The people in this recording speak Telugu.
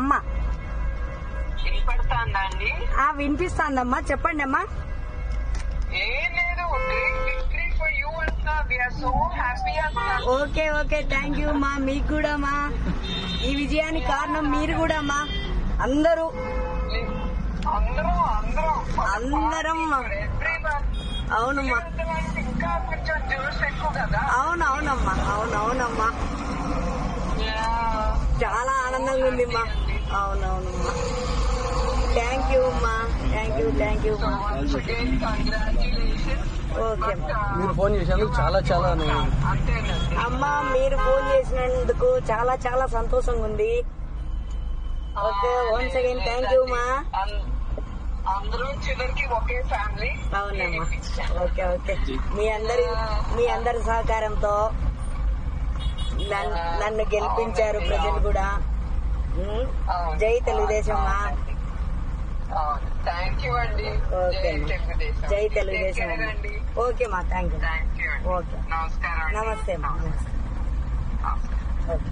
అమ్మ. వినపడుతుందా అండి? వినిపిస్తాందమ్మా, చెప్పండి అమ్మా. ఏం లేదు, గ్రేట్ విక్టరీ ఫర్ యూ అంటున్నా. వీఆర్ సో హ్యాపీ అంటున్నా. ఓకే ఓకే, థ్యాంక్ యూ మా. మీకు కూడా మా, ఈ విజయానికి కారణం మీరు కూడా మా. అందరూ అవునమ్మా, ఇంకా కొంచెం జ్యూస్ ఎక్కువ కదా. అవునవునమ్మా, అవునవునమ్మా, చాలా ఆనందంగా ఉంది మా. అవునవునమ్మా, థ్యాంక్ యూ అమ్మా, థ్యాంక్ యూ మా. ఓకే మీరు ఫోన్ చేసినందుకు చాలా చాలా అమ్మా, మీరు ఫోన్ చేసినందుకు చాలా చాలా సంతోషంగా ఉంది. Okay, once again thank you మా. అందరూ చివరికి ఒకే ఫ్యామిలీ. అవునమ్మా, ఓకే ఓకే. మీ అందరి సహకారంతో నన్ను గెలిపించారు ప్రజలు కూడా. జై తెలుగుదేశం మా. థ్యాంక్ యూ అండి. ఓకే, జై తెలుగుదేశం. ఓకే మా, thank you. Thank you. Okay, నమస్కారం. నమస్తే మా. ఓకే.